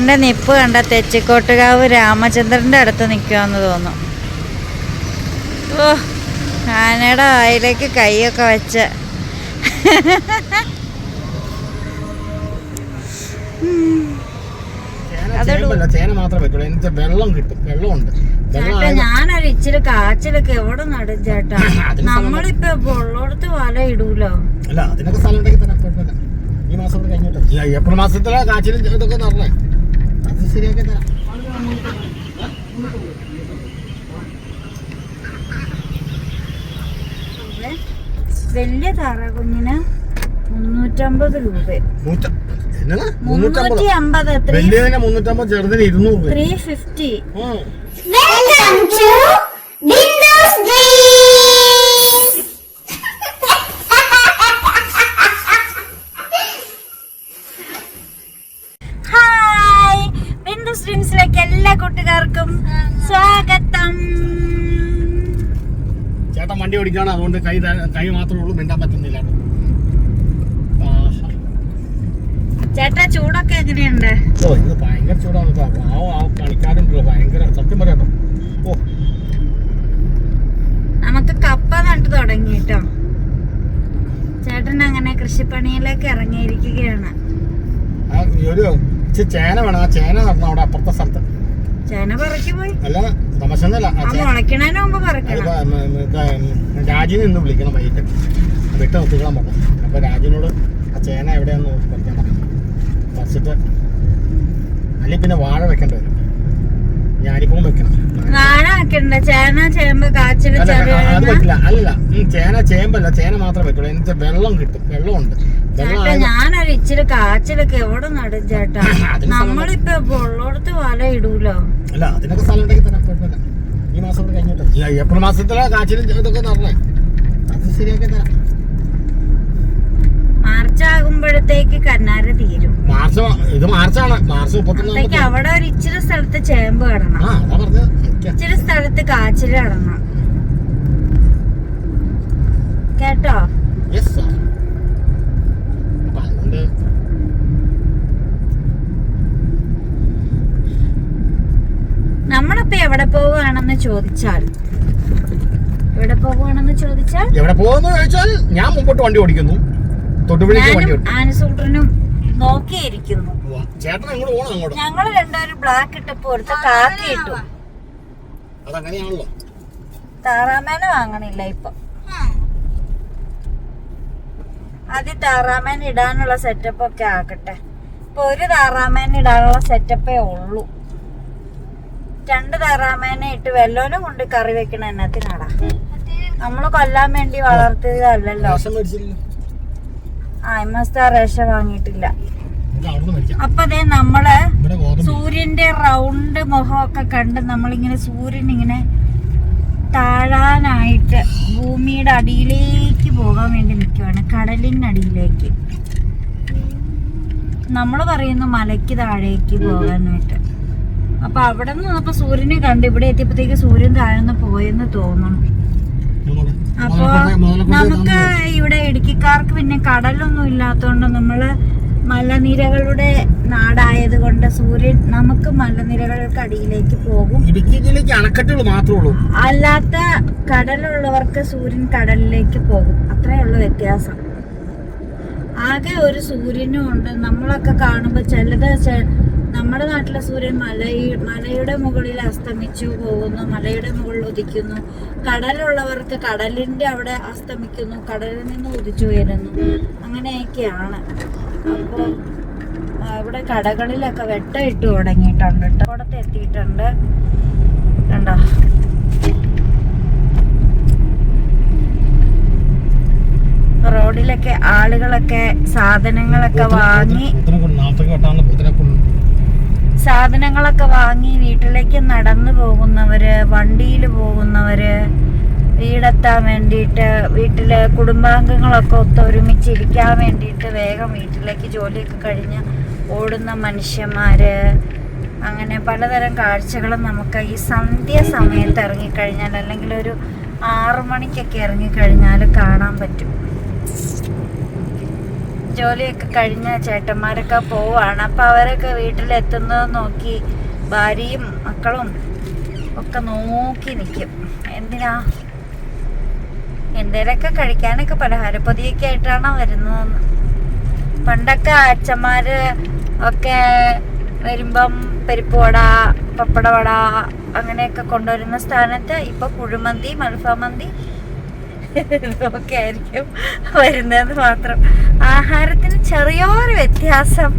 ചേട്ടൻ്റെ നിപ്പ് കണ്ട തെച്ചിക്കോട്ടുകാവ് രാമചന്ദ്രൻ്റെ അടുത്ത് നിൽക്കുമെന്ന് തോന്നും. ഓ, ആനയുടെ വായിലേക്ക് കൈയൊക്കെ വെച്ച് ചേന മാത്രമേ പറ്റുള്ളൂ. എനിക്ക് വെള്ളം കിട്ടും, വെള്ളമുണ്ട്. ഞാനൊരു ഇച്ചിരി കാച്ചിലൊക്കെ എവിടെ നടും ചേട്ടാ? നമ്മളിപ്പോ ഉള്ളടത്ത് വല ഇടൂലോ. അല്ല, അതിനൊക്കെ സ്ഥലം ഉണ്ടെങ്കിൽ തന്നെ കുഴപ്പമില്ല. ഈ മാസം കൂടെ കഴിഞ്ഞിട്ട് ഏപ്രിൽ മാസത്തിലെ കാച്ചിൽ ഇതൊക്കെ നടന്നേ, അത് ശരിയാക്കി തരാം. വലിയ താറ കുഞ്ഞിന് 350 രൂപ. 350, 350, ചെറുതിന് 200, 350. ഹായ്, ബിന്ദുസ് ഡ്രീംസിലേക്ക് എല്ലാ കൂട്ടുകാർക്കും സ്വാഗതം. ചേട്ടൻ വണ്ടി ഓടിക്കാണ്, അതുകൊണ്ട് കൈ മാത്രമേ ഉള്ളൂ, മിണ്ടാൻ പറ്റുന്നില്ല. ചേട്ടാ, ചൂടൊക്കെ എങ്ങനെയുണ്ട്? ഓ, ഇന്ന് ഭയങ്കര ചൂടാണ്. പണിക്കാരുണ്ടല്ലോ, ഭയങ്കര. സത്യം പറയാട്ടോ. ഓ, നമുക്ക് കപ്പ നട്ട് തുടങ്ങി കേട്ടോ. ചേട്ടൻ അങ്ങനെ കൃഷിപ്പണിയിലേക്ക് ഇറങ്ങിയിരിക്കുകയാണ്. ഒരു ചേന വേണം. ആ ചേന നടന്നു അവിടെ അപ്പുറത്തെ സ്ഥലത്ത്. ചേന പറക്കി പോയി. അല്ല, തമസൊന്നുമല്ല. മുളയ്ക്കണേന് മുമ്പ് പറക്കണം. രാജിനെ ഇന്ന് വിളിക്കണം, വൈകിട്ട് വിട്ട് നിർത്തിക്കണം പറഞ്ഞു. അപ്പൊ രാജിനോട് ആ ചേന എവിടെയാന്ന് പറിക്കാൻ പറഞ്ഞു. പറിച്ചിട്ട് അല്ലെങ്കിൽ പിന്നെ വാഴ വെക്കേണ്ടി വരും. ഞാനിപ്പം വെക്കണം. വാഴ വെക്കണ്ട, ചേന ചേമ്പ് കാച്ചില്. അത് പറ്റില്ല. അല്ല, ചേന ചേമ്പല്ല, ചേന മാത്രമേ പറ്റുള്ളൂ. എനിക്ക് വെള്ളം കിട്ടും, വെള്ളമുണ്ട്. ഞാനൊരു ഇച്ചിരി കാച്ചിലൊക്കെ എവിടെ നടും ചേട്ടാ? നമ്മളിപ്പോ ഉള്ളടത്ത് വല ഇടൂലോ. അല്ല, അതിനൊക്കെ സ്ഥലം ഉണ്ടെങ്കിൽ തന്നെ കുഴപ്പമില്ല. ഈ മാസം കൂടെ കഴിഞ്ഞിട്ട് ഏപ്രിൽ മാസത്തിലെ കാച്ചിൽ ഇതൊക്കെ നടന്നേ, അത് ശരിയാക്കി തരാം. മാർച്ച് ആകുമ്പോഴത്തേക്ക് കന്നാര തീരും. ഇത് മാർച്ചാണ്. മാർച്ച് 31 അവിടെ ഒരു ഇച്ചിരി സ്ഥലത്ത് ചേമ്പ് കിടണം, ഇച്ചിരി സ്ഥലത്ത് കാച്ചില് കിടണം കേട്ടോ. നമ്മളിപ്പോ എവിടെ പോവുകയാണെന്ന് ചോദിച്ചാൽ എവിടെ പോകുന്ന ചോദിച്ചാൽ ഞാൻ മുമ്പോട്ട് വണ്ടി ഓടിക്കുന്നു, ആനസൂട്ടനും നോക്കിയിരിക്കുന്നു. ഞങ്ങള് രണ്ടുപേരും ബ്ലാക്ക് ഇട്ടപ്പോ ഒരുത്ത കാക്കി ഇട്ടു. താറാമേന വാങ്ങണില്ല ഇപ്പൊ. ആദ്യം താറാമേന ഇടാനുള്ള സെറ്റപ്പ് ഒക്കെ ആക്കട്ടെ. ഇപ്പൊ ഒരു താറാമേന ഇടാനുള്ള സെറ്റപ്പേ ഉള്ളൂ. 2 താറാമേന ഇട്ട് വെല്ലോനും കൊണ്ട് കറി വെക്കണ എന്നത്തിനാടാ? നമ്മള് കൊല്ലാൻ വേണ്ടി വളർത്തിയതല്ലല്ലോ. റേഷ വാങ്ങിയിട്ടില്ല. അപ്പൊ അതേ നമ്മള് സൂര്യന്റെ റൗണ്ട് മുഖമൊക്കെ കണ്ട് നമ്മളിങ്ങനെ സൂര്യൻ ഇങ്ങനെ താഴാനായിട്ട് ഭൂമിയുടെ അടിയിലേക്ക് പോകാൻ വേണ്ടി നിൽക്കുവാണ്, കടലിനടിയിലേക്ക്. നമ്മൾ പറയുന്നു മലയ്ക്ക് താഴേക്ക് പോകാനായിട്ട്. അപ്പൊ അവിടെ നിന്ന് വന്നപ്പോ സൂര്യനെ കണ്ട് ഇവിടെ എത്തിയപ്പോഴത്തേക്ക് സൂര്യൻ താഴ്ന്ന് പോയെന്ന് തോന്നണം. അപ്പൊ നമുക്ക് ഇവിടെ ഇടുക്കിക്കാർക്ക് പിന്നെ കടലൊന്നും ഇല്ലാത്തതുകൊണ്ട് നമ്മള് മലനിരകളുടെ നാടായത് കൊണ്ട് സൂര്യൻ നമുക്ക് മലനിരകൾക്ക് അടിയിലേക്ക് പോകും. ഇടുക്കി ജില്ലയ്ക്ക് അണക്കെട്ടുകൾ മാത്രമേ ഉള്ളൂ, അല്ലാത്ത കടലുള്ളവർക്ക് സൂര്യൻ കടലിലേക്ക് പോകും. അത്രയുള്ള വ്യത്യാസം. ആകെ ഒരു സൂര്യനും ഉണ്ട്. നമ്മളൊക്കെ കാണുമ്പോ ചിലത് നമ്മുടെ നാട്ടിലെ സൂര്യൻ മലയുടെ മുകളിൽ അസ്തമിച്ചു പോകുന്നു, മലയുടെ മുകളിൽ ഉദിക്കുന്നു. കടലുള്ളവർക്ക് കടലിന്റെ അവിടെ അസ്തമിക്കുന്നു, കടലിൽ നിന്ന് ഉദിച്ചു ഉയരുന്നു. അങ്ങനെയൊക്കെയാണ്. അപ്പോൾ ഇവിടെ കടകളിലൊക്കെ വെട്ട ഇട്ട് തുടങ്ങിയിട്ടുണ്ട്. ഇവിടത്തെ എത്തിയിട്ടുണ്ട് കണ്ടോ. റോഡിലൊക്കെ ആളുകളൊക്കെ സാധനങ്ങളൊക്കെ വാങ്ങി വീട്ടിലേക്ക് നടന്നു പോകുന്നവര്, വണ്ടിയിൽ പോകുന്നവര്, വീടെത്താൻ വേണ്ടിയിട്ട്, വീട്ടിലെ കുടുംബാംഗങ്ങളൊക്കെ ഒത്തൊരുമിച്ചിരിക്കാൻ വേണ്ടിയിട്ട് വേഗം വീട്ടിലേക്ക് ജോലിയൊക്കെ കഴിഞ്ഞ് ഓടുന്ന മനുഷ്യന്മാര്, അങ്ങനെ പലതരം കാഴ്ചകളും നമുക്ക് ഈ സന്ധ്യ സമയത്ത് ഇറങ്ങിക്കഴിഞ്ഞാൽ, അല്ലെങ്കിൽ ഒരു 6 മണിക്കൊക്കെ ഇറങ്ങിക്കഴിഞ്ഞാൽ കാണാൻ പറ്റും. ജോലിയൊക്കെ കഴിഞ്ഞ ചേട്ടന്മാരൊക്കെ പോവാണ്. അപ്പൊ അവരൊക്കെ വീട്ടിലെത്തുന്നത് നോക്കി ഭാര്യയും മക്കളും ഒക്കെ നോക്കി നിൽക്കും. എന്തിനാ? എന്തേലൊക്കെ കഴിക്കാനൊക്കെ പലഹാരപ്പൊതിയൊക്കെ ആയിട്ടാണ് വരുന്നതെന്ന്. പണ്ടൊക്കെ അച്ഛന്മാര് ഒക്കെ വരുമ്പം പരിപ്പ് വട, പപ്പടവട അങ്ങനെയൊക്കെ കൊണ്ടുവരുന്ന സ്ഥാനത്ത് ഇപ്പൊ കുഴിമന്തി, അൽഫാമന്തി ഒക്കെ ആയിരിക്കും വരുന്നത് മാത്രം. ആഹാരത്തിന് ചെറിയൊരു വ്യത്യാസം.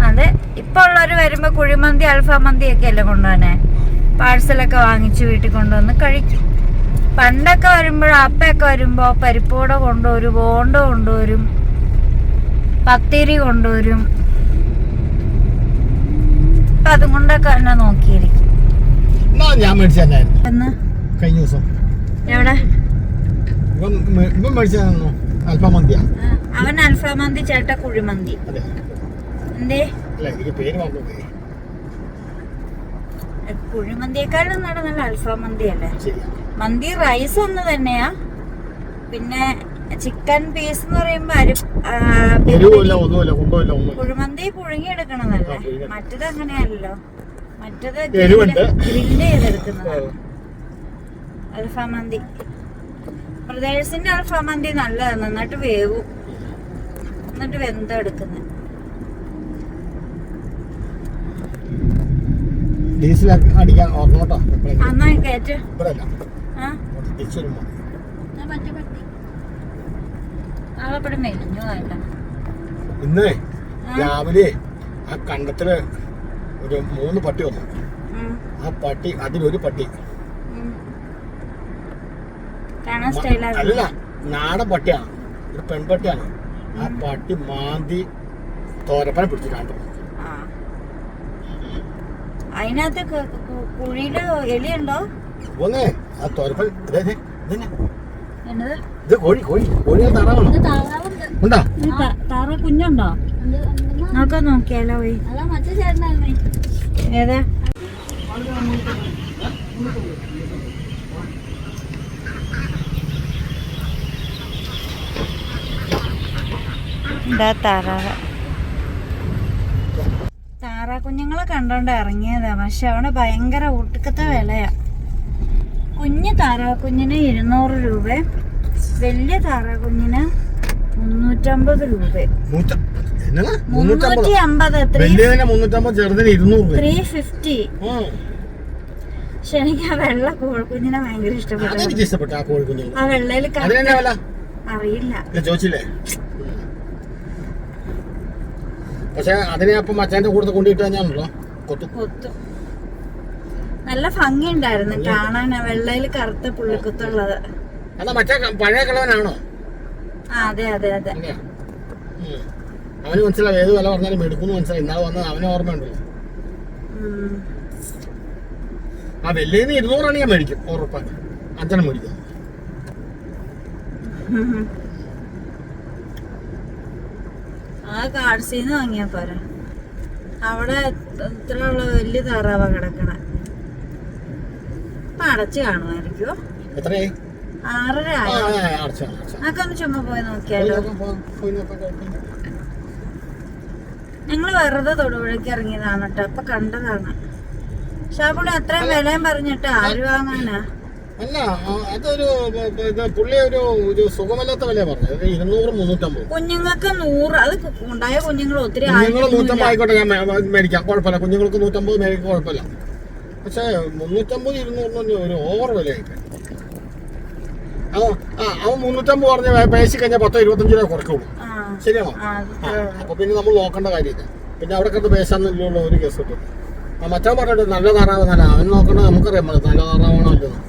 അതെ, ഇപ്പൊ ഉള്ളവര് വരുമ്പോ കുഴിമന്തി, അൽഫാമന്തി ഒക്കെ അല്ലേ കൊണ്ടുപോനെ. പാഴ്സലൊക്കെ വാങ്ങിച്ചു വീട്ടിൽ കൊണ്ടുവന്ന് കഴിക്കും. പണ്ടൊക്കെ വരുമ്പോഴോ അപ്പയൊക്കെ വരുമ്പോ പരിപ്പൂട കൊണ്ടുവരും, ബോണ്ട കൊണ്ടുവരും, പത്തിരി കൊണ്ടുവരും. അപ്പൊ അതും കൊണ്ടൊക്കെ തന്നെ നോക്കിയിരിക്കും. ഞാൻ മേടിച്ചായിരുന്നു എന്ന് കഴിഞ്ഞ ദിവസം. എവിടെ? ഇപ്പം മേടിച്ചായിരുന്നു അൽഫാമന്തിയാ. അവൻ അൽഫാമന്തി, ചേട്ട കുഴിമന്തി. എന്തേ? കുഴിമന്തിയെക്കാളും നല്ല അൽഫാമന്തി അല്ലേ? മന്തി റൈസ് ഒന്ന് തന്നെയാ. പിന്നെ ചിക്കൻ പീസ് എന്ന് പറയുമ്പോ കുഴിമന്തി പുഴുങ്ങിയെടുക്കണതല്ലേ. മറ്റത് അങ്ങനെയല്ലോ. മറ്റത് ഗ്രില്ല് ചെയ്തെടുക്കുന്നതാണ് അൽഫാമന്തി. ബ്രദേഴ്സിന്റെ അൽഫാമന്തി നല്ലതാണ്, നന്നായിട്ട് വേവും, എന്നിട്ട് വെന്തെടുക്കുന്നത്. എന്നാ കയറ്റ്. ആളെപ്പോഴും മെലിഞ്ഞു ആയില്ല. ഇന്ന് രാവിലെ ആ കണ്ടത്തില് ഒരു 3 പട്ടി വന്നു. ആ പട്ടി, അതിലൊരു പട്ടി അല്ല, നാടൻ പട്ടിയാണ്, ഒരു പെൺപട്ടിയാണ്. ആ പട്ടി മാന്തി തോരപ്പന പിടിച്ചിട്ടാണ്. അതിനകത്ത് കുഴിയില് എലിയുണ്ടോ? ആ തോരപ്പൻ എന്നത് കോഴി താറാവാണ്. ഉണ്ടോ? താറ കുഞ്ഞുണ്ടോ? നോക്കാൻ നോക്കിയാലോ പോയി. ഏതാ? താറാ കുഞ്ഞുങ്ങളെ കണ്ടോണ്ട് ഇറങ്ങിയതാ. പക്ഷെ അവിടെ ഭയങ്കര ഒട്ടുക്കത്തെ വിലയാ. കുഞ്ഞ് താറാ കുഞ്ഞിന് 200 രൂപ, വലിയ താറാ കുഞ്ഞിന് 350 രൂപ. 350. പക്ഷെ എനിക്ക് ആ വെള്ള കോഴിക്കുഞ്ഞിനെ ഭയങ്കര ഇഷ്ടപ്പെട്ടു. ആ വെള്ളയില് അറിയില്ല. പക്ഷെ അതിനെ അപ്പം മച്ചാന്റെ കൂടെ കൊണ്ടിട്ട് ഞാനല്ലോ കൊത്തു. നല്ല ഭംഗി ഉണ്ടായിരുന്നു കാണാൻ. വെള്ളയില് കറുത്ത പുള്ളിക്കുത്തുള്ളത്. പഴയ കളവനാണോ? അതെ അതെ അതെ. അവന് മനസ്സിലാവും ഏത് വില പറഞ്ഞാലും എടുക്കുന്നു മനസ്സിലായി. ഇന്നാളെ വന്നത് അവന് ഓർമ്മയുണ്ടല്ലോ. ആ വെല്ലേന്ന് 200 ഞാൻ മേടിക്കും ഉറപ്പാണ്. അച്ഛനെ മേടിക്കും. ആ കാർഡ്സിന്ന് വാങ്ങിയാ പോരാ. അവിടെ ഇത്രയുള്ള വലിയ താറാവ കിടക്കണ. ഇപ്പൊ അടച്ചു കാണുമായിരിക്കോ? 6:30 നമുക്കൊന്ന് ചുമ്മാ പോയി നോക്കിയാലോ? ഞങ്ങള് വെറുതെ തൊടുപുഴയ്ക്ക് ഇറങ്ങിയതാണ് കേട്ടോ. അപ്പൊ കണ്ടതാണ്. പക്ഷെ ആ പുള്ളി അത്രയും വിലയും പറഞ്ഞിട്ട് ആര് വാങ്ങാനാ? അല്ല, അതൊരു പുള്ളി ഒരു സുഖമല്ലാത്ത വില പറഞ്ഞത്. 200-350. കുഞ്ഞുങ്ങൾക്ക് 100. അത് ഉണ്ടായ കുഞ്ഞുങ്ങൾ ഒത്തിരി. 150 ആയിക്കോട്ടെ, ഞാൻ മേടിക്കാം, കുഴപ്പമില്ല. കുഞ്ഞുങ്ങൾക്ക് 150 മേടിക്കും, കുഴപ്പമില്ല. പക്ഷെ 350-200 ഒരു ഓവർ വിലയായിട്ട്. അവൻ 350 പറഞ്ഞ പേശി കഴിഞ്ഞാൽ 10-25 രൂപ കുറയ്ക്കുള്ളൂ. ശരിയാണോ? അപ്പൊ പിന്നെ നമ്മൾ നോക്കേണ്ട കാര്യമില്ല. പിന്നെ അവിടെ കിടന്ന് പേശാന്നില്ല ഒരു കേസ് കിട്ടും. മച്ചാൻ പറഞ്ഞിട്ട് നല്ല താറാവ് നല്ല, അവൻ നോക്കണ്ട. നമുക്കറിയാം നല്ല താറാവാണോ അല്ലെന്ന്.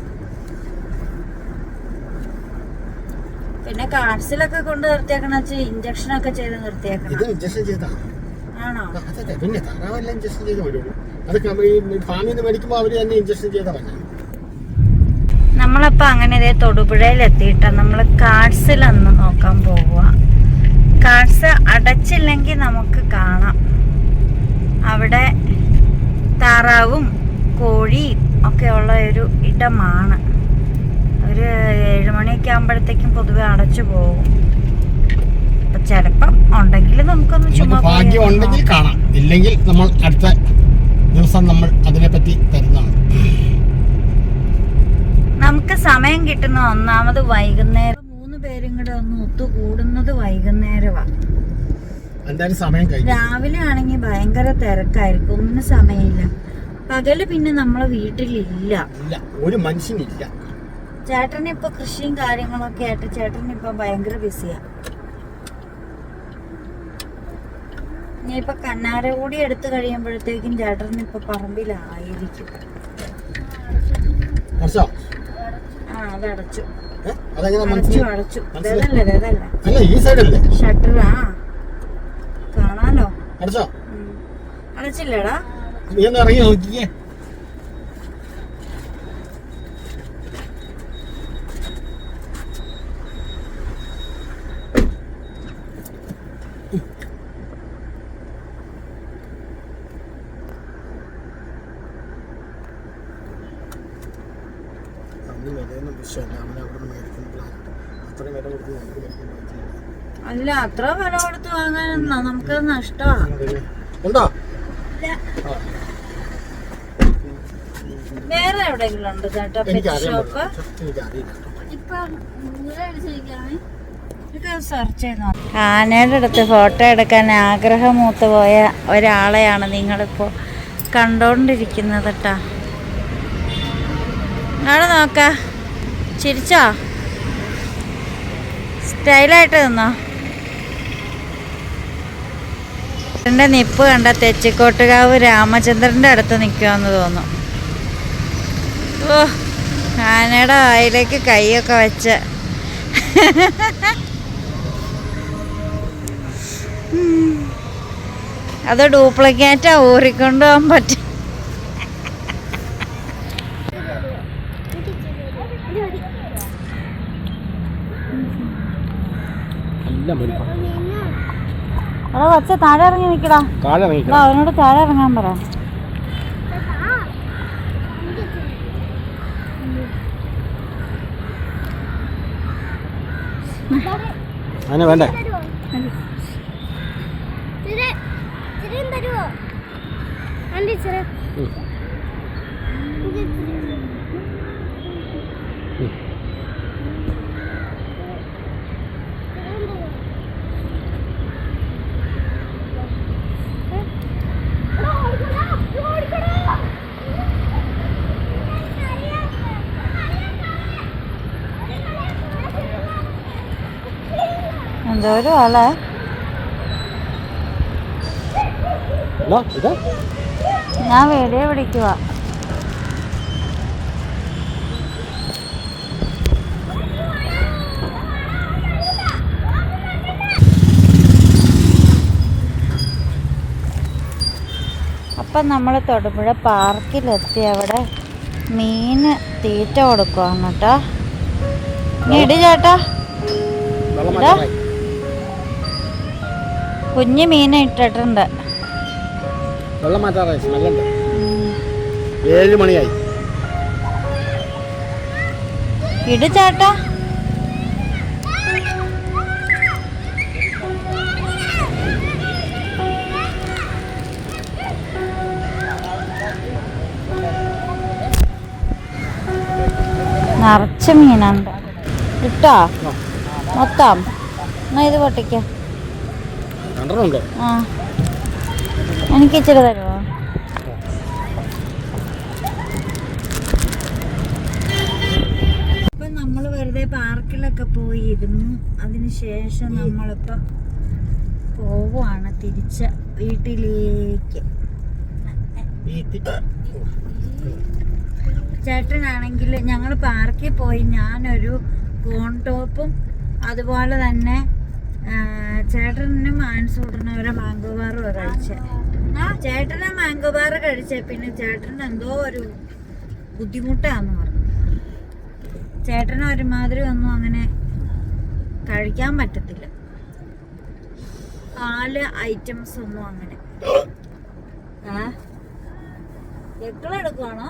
പിന്നെ കാർഡ്സിലൊക്കെ കൊണ്ട് നിർത്തിയേക്കണ ഇഞ്ചക്ഷൻ ഒക്കെ ചെയ്ത് നിർത്തിയേക്കണം. ഇത് ഇഞ്ചക്ഷൻ ചെയ്താ ആണോ? അതെ, പിന്നെ താറാവെല്ലാം ഇഞ്ചക്ഷൻ ചെയ്ത് വരുള്ളൂ. അത് ഈ ഫാമിൽ നിന്ന് മേടിക്കുമ്പോൾ അവര് തന്നെ ഇഞ്ചക്ഷൻ ചെയ്താൽ മതി. നമ്മളപ്പോ അങ്ങനെ ഇതേ തൊടുപുഴയിൽ എത്തിയിട്ടാ നമ്മള് കാർഡ്സിലൊന്ന് നോക്കാൻ പോവുക. കാർഡ്സ് അടച്ചില്ലെങ്കിൽ നമുക്ക് കാണാം. അവിടെ താറാവും കോഴിയും ഒക്കെ ഉള്ള ഒരു ഇടമാണ്. ഒരു 7 മണിയൊക്കെ ആകുമ്പോഴത്തേക്കും പൊതുവെ അടച്ചു പോകും. ചിലപ്പം ഉണ്ടെങ്കിൽ നമുക്കൊന്ന് ചുമ്മാ ഭാഗ്യം ഉണ്ടെങ്കിൽ കാണാം, ഇല്ലെങ്കിൽ നമ്മൾ അടുത്ത ദിവസം നമ്മൾ അതിനെപ്പറ്റി തരുന്നതാണ്. നമുക്ക് സമയം കിട്ടുന്ന ഒന്നാമത് വൈകുന്നേരം. 3 പേരും കൂടെ ഒന്ന് ഒത്തുകൂടുന്നത് വൈകുന്നേരമാണ്. രാവിലെ ആണെങ്കിൽ ഭയങ്കര തിരക്കായിരിക്കും, ഒന്നും സമയമില്ല. പകല് പിന്നെ നമ്മളെ വീട്ടിലില്ല, ഒരു മനുഷ്യനില്ല. ചേട്ടന് ഇപ്പൊ കൃഷിയും കാര്യങ്ങളൊക്കെ ആയിട്ട് ചേട്ടന് ഇപ്പൊ ഭയങ്കര ബിസിയാ. ഇനിയിപ്പൊ കന്നാര കൂടി എടുത്തു കഴിയുമ്പോഴത്തേക്കും ചേട്ടന് ഇപ്പൊ പറമ്പിലായിരിക്കും. അതടച്ചു അടച്ചു. ഷട്ടറാ കാണാലോ. അടച്ചില്ലടാ. ഇറങ്ങി നോക്കിയേ. അല്ല, അത്ര വില കൊടുത്ത് വാങ്ങാനെന്നാ നമുക്കത് നഷ്ടമാണ്. വേറെ എവിടെയെങ്കിലും ഉണ്ട് ചേട്ടാ പെറ്റ് ഷോപ്പ്? സെർച്ച് ചെയ്ത് നോക്കാം. ആനയുടെ അടുത്ത് ഫോട്ടോ എടുക്കാൻ ആഗ്രഹമൂത്ത് പോയ ഒരാളെയാണ് നിങ്ങളിപ്പോ കണ്ടോണ്ടിരിക്കുന്നത് കേട്ടാ. അവിടെ നോക്ക, ചിരിച്ചോ? സ്റ്റൈലായിട്ട് നിന്നോ? എൻ്റെ നിപ്പ് കണ്ട തെച്ചിക്കോട്ടുകാവ് രാമചന്ദ്രൻ്റെ അടുത്ത് നിൽക്കുമെന്ന് തോന്നും. ഓ, ആനയുടെ വായിലേക്ക് കൈയൊക്കെ വെച്ച് അത് ഡ്യൂപ്ലിക്കേറ്റാ, ഊറിക്കൊണ്ടു പോകാൻ പറ്റും. കൊച്ച താഴെ ഇറങ്ങി നിൽക്കടാ. അവനോട് താഴെ ഇറങ്ങാൻ പറ. വേണ്ടേ എന്തോരം ആളെ. ഞാൻ വീഡിയോ പിടിക്കുക. അപ്പം നമ്മൾ തൊടുപുഴ പാർക്കിലെത്തി. അവിടെ മീന് തീറ്റ കൊടുക്കുവാണ് കേട്ടോ. ഇട് ചേട്ടാ, കുഞ്ഞു മീനെ ഇട്ടിട്ടുണ്ട്. വെള്ളം മാറ്റാറായി, സ്മെല്ലുണ്ട്. 7 മണിയായി. ഇട് ചേട്ടാ. നിറച്ച് മീനുണ്ട്. ഇട്ടോ മൊത്തം? എന്നാ ഇത് പൊട്ടിക്ക. ആ, എനിക്ക് ഇച്ചിരി തരുമോ? ഇപ്പം നമ്മൾ വെറുതെ പാർക്കിലൊക്കെ പോയി ഇരുന്നു. അതിനുശേഷം നമ്മളിപ്പം പോവുകയാണ് തിരിച്ച് വീട്ടിലേക്ക്. ചേട്ടനാണെങ്കിൽ ഞങ്ങൾ പാർക്കിൽ പോയി ഞാനൊരു കോൺ ടോപ്പും അതുപോലെ തന്നെ ചേട്ടനും മാൻസൂട്ടനും ഒരു മാംഗോ ബാറും കഴിച്ച. ചേട്ടന് മാംഗോ ബാർ കഴിച്ച പിന്നെ ചേട്ടന് എന്തോ ഒരു ബുദ്ധിമുട്ടാന്ന് പറഞ്ഞു. ചേട്ടന് ഒരുമാതിരി ഒന്നും അങ്ങനെ കഴിക്കാൻ പറ്റത്തില്ല, പാല് ഐറ്റംസ് ഒന്നും അങ്ങനെ. എക്കളെടുക്കുവാണോ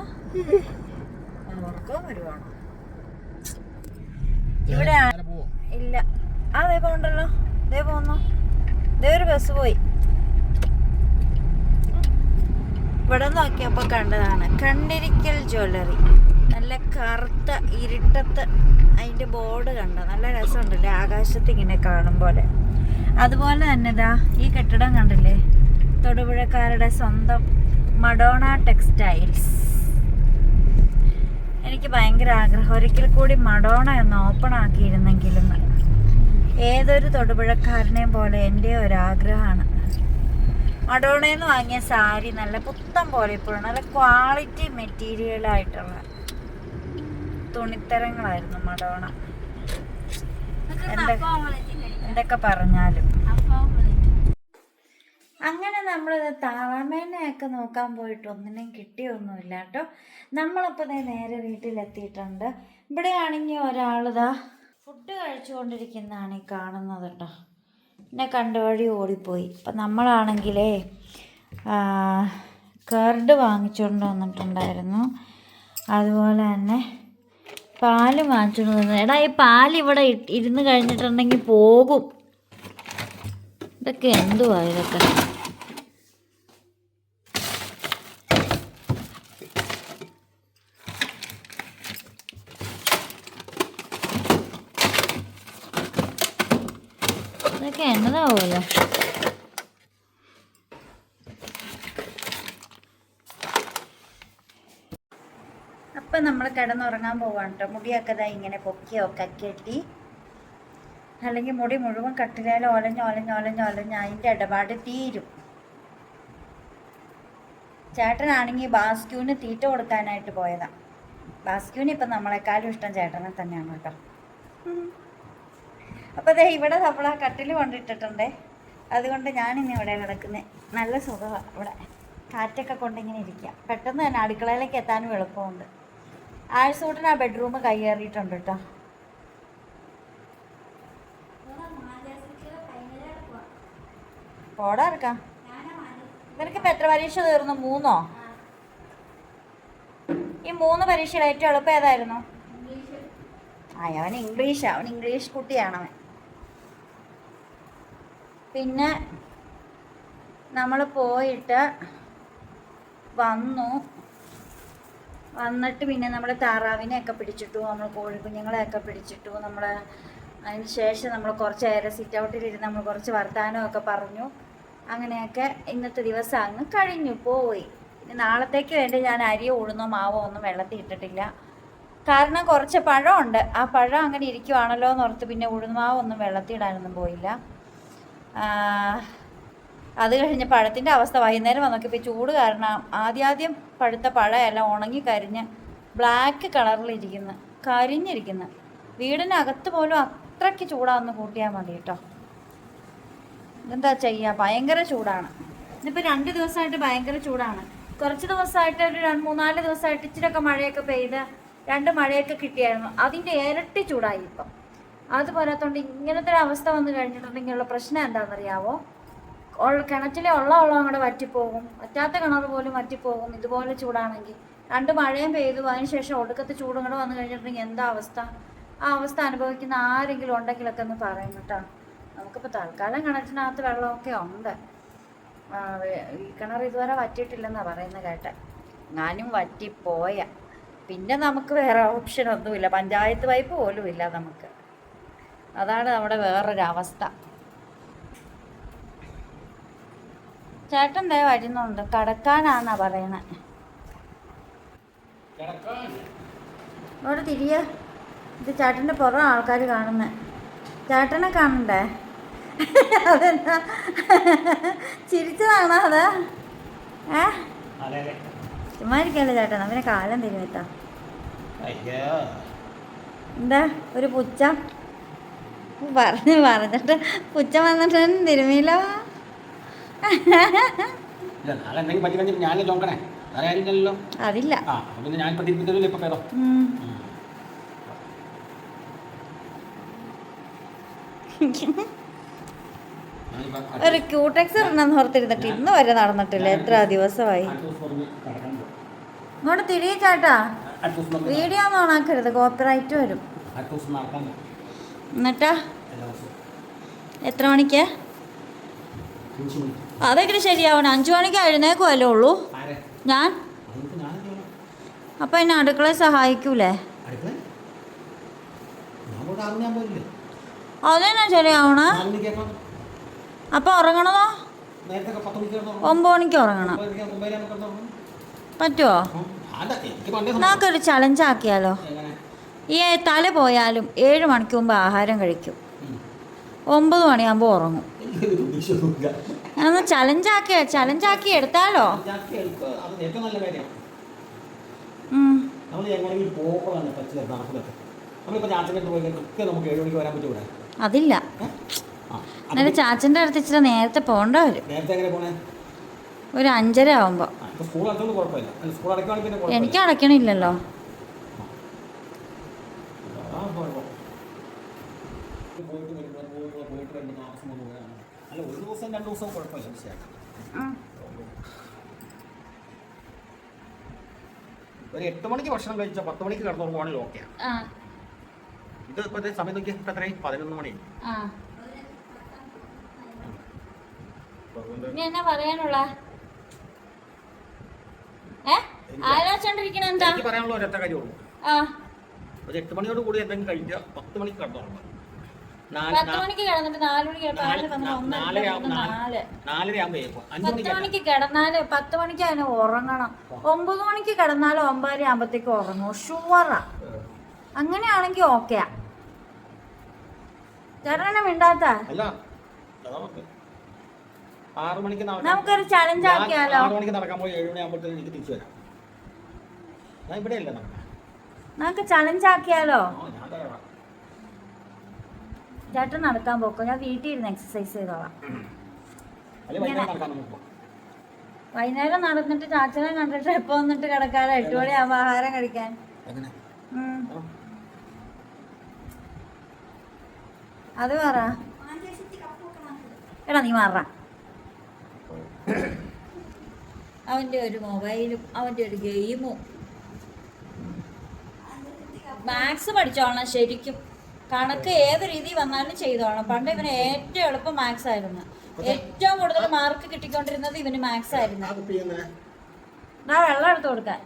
ഉറക്കം വരുവാണോ? ഇവിടെ ഇല്ല, അതേ പോണ്ടല്ലോ. ഇതേ പോന്നു, ഇതേ ഒരു ബസ് പോയി. ഇവിടെ നോക്കിയപ്പോൾ കണ്ടതാണ് കണ്ണിരിക്കൽ ജ്വല്ലറി. നല്ല കറുത്ത ഇരുട്ടത്ത് അതിൻ്റെ ബോർഡ് കണ്ടോ, നല്ല രസമുണ്ടല്ലേ ആകാശത്ത് ഇങ്ങനെ കാണും പോലെ. അതുപോലെ തന്നെ ഇതാ ഈ കെട്ടിടം കണ്ടില്ലേ, തൊടുപുഴക്കാരുടെ സ്വന്തം മഡോണ ടെക്സ്റ്റൈൽസ്. എനിക്ക് ഭയങ്കര ആഗ്രഹം ഒരിക്കൽ കൂടി മഡോണ ഒന്ന് ഓപ്പൺ ആക്കിയിരുന്നെങ്കിലും. ഏതൊരു തൊടുപുഴക്കാരനെയും പോലെ എൻ്റെ ഒരാഗ്രഹമാണ്. മഡോണയിൽ നിന്ന് വാങ്ങിയ സാരി നല്ല പുത്തൻ പോലെ ഇപ്പോഴും നല്ല ക്വാളിറ്റി മെറ്റീരിയലായിട്ടുള്ള തുണിത്തരങ്ങളായിരുന്നു മഡോണ. എന്തൊക്കെ പറഞ്ഞാലും. അങ്ങനെ നമ്മളിത് താറാമേനെയൊക്കെ നോക്കാൻ പോയിട്ട് ഒന്നിനെയും കിട്ടിയൊന്നുമില്ല കേട്ടോ. നമ്മളപ്പോൾ നേരെ വീട്ടിലെത്തിയിട്ടുണ്ട്. ഇവിടെ ആണെങ്കിൽ ഒരാളിതാ ഫുഡ് കഴിച്ചുകൊണ്ടിരിക്കുന്നതാണ് ഈ കാണുന്നത് കേട്ടോ. എന്നെ കണ്ടുവഴി ഓടിപ്പോയി. അപ്പം നമ്മളാണെങ്കിലേ കർഡ് വാങ്ങിച്ചുകൊണ്ട് വന്നിട്ടുണ്ടായിരുന്നു. അതുപോലെ തന്നെ പാല് വാങ്ങിച്ചുകൊണ്ട് വന്നു. എടാ ഈ പാൽ ഇവിടെ ഇരുന്ന് കഴിഞ്ഞിട്ടുണ്ടെങ്കിൽ പോകും. ഇതൊക്കെ എന്തുവാ ഇതൊക്കെ? ഇതൊക്കെ എന്നതാവുമല്ലോ. അപ്പം നമ്മൾ കിടന്നുറങ്ങാൻ പോവാണ് കേട്ടോ. മുടിയൊക്കെ ഇതാ ഇങ്ങനെ പൊക്കിയൊക്കെ കെട്ടി, അല്ലെങ്കിൽ മുടി മുഴുവൻ കട്ടിലേൽ ഒലഞ്ഞ് അതിൻ്റെ ഇടപാട് തീരും. ചേട്ടനാണെങ്കിൽ ബാസ്ക്യൂന് തീറ്റ കൊടുക്കാനായിട്ട് പോയതാണ്. ബാസ്ക്യൂന് ഇപ്പം നമ്മളെക്കാളും ഇഷ്ടം ചേട്ടനെ തന്നെയാണ് കേട്ടോ. അപ്പോൾ അതെ ഇവിടെ നമ്മൾ ആ കട്ടിൽ കൊണ്ടിട്ടിട്ടുണ്ടേ. അതുകൊണ്ട് ഞാനിന്ന് ഇവിടെ കിടക്കുന്നത്. നല്ല സുഖമാണ് ഇവിടെ, കാറ്റൊക്കെ കൊണ്ടിങ്ങനെ ഇരിക്കുക. പെട്ടെന്ന് തന്നെ അടുക്കളയിലേക്ക് എത്താനും എളുപ്പമുണ്ട്. ആഴ്സൂട്ടിന് ആ ബെഡ്റൂം കയ്യേറിയിട്ടുണ്ട് കേട്ടോ. പോടാ ഇറക്കാം. നിനക്കിപ്പോൾ എത്ര പരീക്ഷ തീർന്നു? 3? ഈ 3 പരീക്ഷയിൽ ഏറ്റവും എളുപ്പം ഏതായിരുന്നു? അവൻ ഇംഗ്ലീഷ് കുട്ടിയാണവൻ. പിന്നെ നമ്മൾ പോയിട്ട് വന്നിട്ട് പിന്നെ നമ്മൾ താറാവിനെയൊക്കെ പിടിച്ചിട്ടു, നമ്മൾ കോഴിക്കുഞ്ഞുങ്ങളെയൊക്കെ പിടിച്ചിട്ടു. നമ്മൾ അതിന് ശേഷം നമ്മൾ കുറച്ച് നേരം സിറ്റ് ഔട്ടിലിരുന്ന് നമ്മൾ കുറച്ച് വർത്തമാനമൊക്കെ പറഞ്ഞു. അങ്ങനെയൊക്കെ ഇന്നത്തെ ദിവസം അങ്ങ് കഴിഞ്ഞു പോയി. ഇനി നാളത്തേക്ക് വേണ്ടി ഞാൻ അരിയോ ഉഴുന്നോ മാവോ ഒന്നും വെള്ളത്തിൽ ഇട്ടിട്ടില്ല. കാരണം കുറച്ച് പഴമുണ്ട്. ആ പഴം അങ്ങനെ ഇരിക്കുവാണല്ലോ എന്നോർത്ത് പിന്നെ ഉഴുന്നുമാവൊന്നും വെള്ളത്തിൽ ഇടാനൊന്നും പോയില്ല. അത് കഴിഞ്ഞ് പഴത്തിൻ്റെ അവസ്ഥ വൈകുന്നേരം വന്നോക്കിയപ്പോൾ ചൂട് കാരണം ആദ്യം പഴുത്ത പഴമെല്ലാം ഉണങ്ങി കരിഞ്ഞ് ബ്ലാക്ക് കളറിലിരിക്കുന്നു, കരിഞ്ഞിരിക്കുന്നു. വീടിനകത്ത് പോലും അത്രയ്ക്ക് ചൂടാന്ന് കൂട്ടിയാൽ മതി കേട്ടോ. എന്താ ചെയ്യുക, ഭയങ്കര ചൂടാണ്. ഇന്നിപ്പോൾ 2 ദിവസമായിട്ട് ഭയങ്കര ചൂടാണ്. കുറച്ച് ദിവസമായിട്ട് ഒരു 3-4 ദിവസമായിട്ട് ഇച്ചിരിയൊക്കെ മഴയൊക്കെ പെയ്ത് 2 മഴയൊക്കെ കിട്ടിയായിരുന്നു. അതിൻ്റെ ഇരട്ടി ചൂടായി ഇപ്പം. അതുപോലത്തോണ്ട് ഇങ്ങനത്തെ ഒരു അവസ്ഥ വന്നു കഴിഞ്ഞിട്ടുണ്ടെങ്കിലുള്ള പ്രശ്നം എന്താണെന്നറിയാവോ? കിണറ്റിലെ വെള്ളം അങ്ങോട്ട് വറ്റിപ്പോകും, വറ്റാത്ത കിണർ പോലും വറ്റിപ്പോകും. ഇതുപോലെ ചൂടാണെങ്കിൽ 2 മഴയും പെയ്തു, അതിനുശേഷം ഒടുക്കത്തെ ചൂടും കൂടെ വന്നു കഴിഞ്ഞിട്ടുണ്ടെങ്കിൽ എന്താ അവസ്ഥ? ആ അവസ്ഥ അനുഭവിക്കുന്ന ആരെങ്കിലും ഉണ്ടെങ്കിലൊക്കെ ഒന്ന് പറയും കേട്ടോ. നമുക്കിപ്പോൾ തൽക്കാലം കിണറ്റിനകത്ത് വെള്ളമൊക്കെ ഉണ്ട്. ഈ കിണർ ഇതുവരെ വറ്റിയിട്ടില്ലെന്നാണ് പറയുന്നത് കേട്ടെ. ഞാനും വറ്റിപ്പോയ പിന്നെ നമുക്ക് വേറെ ഓപ്ഷനൊന്നുമില്ല. പഞ്ചായത്ത് പൈപ്പ് പോലും ഇല്ല നമുക്ക്. അതാണ് നമ്മുടെ വേറൊരവസ്ഥ. ചേട്ടൻ ദേ വരുന്നുണ്ട്, കിടക്കാനാന്നാ പറയണേ. ഇവിടെ തിരിയ, ഇത് ചേട്ടൻ്റെ പുറം ആൾക്കാർ കാണുന്നത്. ചേട്ടനെ കാണണ്ടേ? അതെന്താ ചിരിച്ചതാണോ അത്? ചുമ്മാ ഇരിക്കല്ലേ ചേട്ടൻ, അവനെ കാലം തിരുമിത്താ. എന്താ ഒരു പുച്ഛം പറഞ്ഞിട്ട് പുച്ഛം വന്നിട്ട് തിരുമിയില്ലോ. അതില്ല, ഒരു ക്യൂടെക്സ് ഇടണമെന്ന് ഓർത്തിരുന്നിട്ട് ഇന്ന് വരെ നടന്നിട്ടില്ല. എത്ര ദിവസമായി. ഇങ്ങോട്ട് തിരിച്ചാട്ടാ, വീഡിയോ ഒന്നും ഓണാക്കരുത്, കോപ്പിറൈറ്റ് വരും. എന്നിട്ടാ എത്ര മണിക്ക്? അതെങ്ങനെ ശരിയാവണം? 5 മണിക്ക് എഴുന്നേക്കുമല്ലേ ഉള്ളൂ ഞാൻ. അപ്പം എന്നെ അടുക്കളയിൽ സഹായിക്കൂലേ? അതെന്നാ ശരിയാവണ? അപ്പം ഉറങ്ങണതോ? 9 മണിക്ക് ഉറങ്ങണം. പറ്റുമോ? നമുക്കൊരു ചലഞ്ച് ആക്കിയാലോ? ഈ തല പോയാലും 7 മണിക്ക് മുമ്പ് ആഹാരം കഴിക്കും, 9 മണിയാകുമ്പോൾ ഉറങ്ങും. അതൊന്ന് ചലഞ്ചാക്കി എടുത്താലോ? അതില്ല, എന്നാലും ചാച്ചൻ്റെ അടുത്ത് ഇച്ചിരി നേരത്തെ പോകേണ്ട വരും. ഒരു 5:30 ആവുമ്പോൾ. എനിക്ക് അടയ്ക്കണില്ലല്ലോ. ഒരു 8 മണിക്ക് ഭക്ഷണം കഴിച്ചാൽ 10 മണിക്ക് കിടന്നുറങ്ങുവാണെങ്കിൽ ഓക്കെയാണ്. ഇത് ഇപ്പോഴത്തെ സമയം നോക്കി എത്രയും 11 മണി. എന്നാ പറയാനുള്ള ആലോചിച്ചോണ്ടിരിക്കണ എന്താ? എനിക്ക് പറയാനുള്ള ഒരൊറ്റ കാര്യമുള്ളൂ. ഒരു 8 മണിയോട് കൂടി എന്തെങ്കിലും കഴിക്കുക, 10 മണിക്ക് കിടന്നുറങ്ങുക. 10 മണിക്ക് കിടന്നിട്ട് 4 മണിക്ക് 10 മണിക്ക് കിടന്നാല് 10 മണിക്ക് അതിന് ഉറങ്ങണം. 9 മണിക്ക് കിടന്നാലും 9:30 ആകുമ്പോഴത്തേക്ക് ഉറങ്ങും, ഷുവറാ. അങ്ങനെയാണെങ്കിൽ ഓക്കെയാ. ചേട്ടനെ മിണ്ടാത്ത നമുക്കൊരു ചലഞ്ച് ആക്കിയാലോ? 6 മണിക്ക് നടക്കാൻ പോയി 7 മണിയാകുമ്പോഴത്തേക്ക് എനിക്ക് തിരിച്ചു വരാം. ഞാൻ ഇവിടെയല്ല, നമുക്ക് ചലഞ്ച് ആക്കിയാലോ? ചേട്ടൻ നടക്കാൻ പോക്കോ, ഞാൻ വീട്ടിൽ ഇരുന്ന് എക്സസൈസ് ചെയ്തോളാം. വൈകുന്നേരം നടന്നിട്ട് ചാച്ചനെ കണ്ടിട്ട് എപ്പോ വന്നിട്ട് കിടക്കാതെ 8 മണിയാകുമ്പോ ആഹാരം കഴിക്കാൻ. അത് പറ. എടാ നീ മാറ. അവൻ്റെ ഒരു മൊബൈലും അവൻ്റെ ഒരു ഗെയിമും. മാത്സ് പഠിച്ചോളണം ശരിക്കും. കണക്ക് ഏത് രീതി വന്നാലും ചെയ്തോളണം. പണ്ട് ഇവന് ഏറ്റവും എളുപ്പം മാത്സ് ആയിരുന്നു. ഏറ്റവും കൂടുതൽ മാർക്ക് കിട്ടിക്കൊണ്ടിരുന്നത് ഇവന് മാത്സ് ആയിരുന്നു. ഞാൻ വെള്ളം എടുത്ത് കൊടുക്കാൻ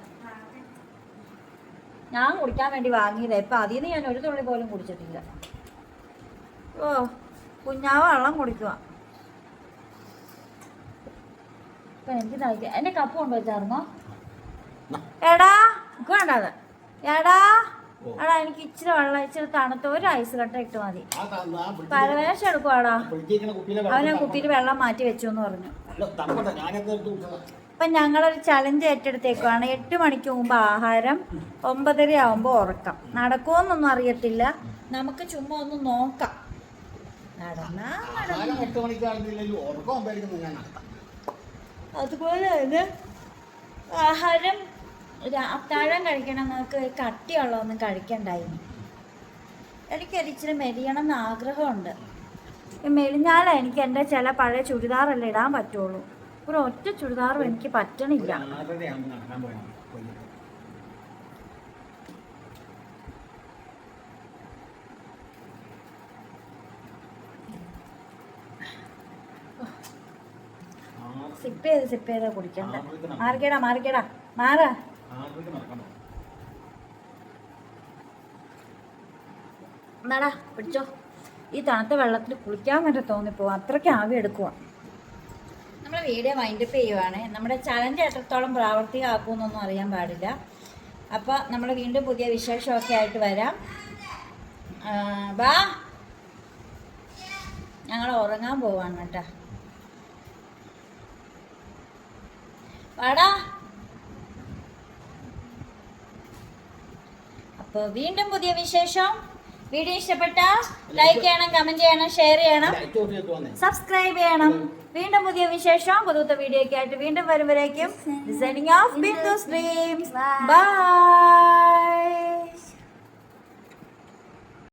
ഞാൻ കുടിക്കാൻ വേണ്ടി വാങ്ങിയില്ല. ഇപ്പം അതിൽ നിന്ന് ഞാൻ ഒരു തുള്ളി പോലും കുടിച്ചിട്ടില്ല. ഓ കുഞ്ഞാവ് വെള്ളം കുടിക്കുക. ഇപ്പം എനിക്ക് കഴിക്കാം. എൻ്റെ കപ്പ് കൊണ്ടുവച്ചായിരുന്നോ? എടാ വേണ്ടത്. എടാ എനിക്ക് ഇച്ചിരി വെള്ളം, ഇച്ചിരി തണുത്ത ഒരു ഐസ് കട്ട ഇട്ട് മതി. പരവേശം എടുക്കുവാടാ. അവനെ കുപ്പിയിൽ വെള്ളം മാറ്റി വെച്ചു എന്ന് പറഞ്ഞു. അപ്പം ഞങ്ങളൊരു ചലഞ്ച് ഏറ്റെടുത്തേക്കുവാണ്. 8 മണിക്ക് മുമ്പ് ആഹാരം, 9:30 ആകുമ്പോൾ ഉറക്കം. നടക്കുമോന്നൊന്നും അറിയത്തില്ല, നമുക്ക് ചുമ്മാ ഒന്ന് നോക്കാം. അതുപോലെ തന്നെ ആഹാരം അത്താഴം കഴിക്കണം. നമുക്ക് കട്ടിയുള്ളതൊന്നും കഴിക്കണ്ടായിരുന്നു. എനിക്കൊരിച്ചിരി മെലിയണം എന്ന് ആഗ്രഹമുണ്ട്. മെലിഞ്ഞാലേ എനിക്ക് എൻ്റെ ചില പഴയ ചുരിദാറല്ലേ ഇടാൻ പറ്റുള്ളൂ. ഒരു ഒറ്റ ചുരിദാറും എനിക്ക് പറ്റണില്ല. സിപ്പ് ചെയ്ത് കുടിക്കണ്ട. മാറിക്കേടാ മാറാ. എന്നാടാ പിടിച്ചോ. ഈ തണുത്ത വെള്ളത്തിൽ കുളിക്കാൻ വേണ്ടി തോന്നിപ്പോവും, അത്രയ്ക്ക് ആവി എടുക്കുക. നമ്മൾ വീഡിയോ വൈൻഡപ്പ് ചെയ്യുവാണ്. നമ്മുടെ ചലഞ്ച് എത്രത്തോളം പ്രാവർത്തികമാക്കുമെന്നൊന്നും അറിയാൻ പാടില്ല. അപ്പോൾ നമ്മൾ വീണ്ടും പുതിയ വിശേഷമൊക്കെ ആയിട്ട് വരാം. ബാ, ഞങ്ങൾ ഉറങ്ങാൻ പോവാണ് കേട്ടോ. വാടാ. അപ്പോൾ വീണ്ടും പുതിയ വിശേഷം. വീഡിയോ ഇഷ്ടപ്പെട്ട ലൈക്ക് ചെയ്യണം, കമന്റ് ചെയ്യണം, ഷെയർ ചെയ്യണം, സബ്സ്ക്രൈബ് ചെയ്യണം. വീണ്ടും പുതിയ വിശേഷം പുതുത്ത വീഡിയോ ഒക്കെ ആയിട്ട് വീണ്ടും വരുമ്പോഴേക്കും signing off Bindu's dreams. By.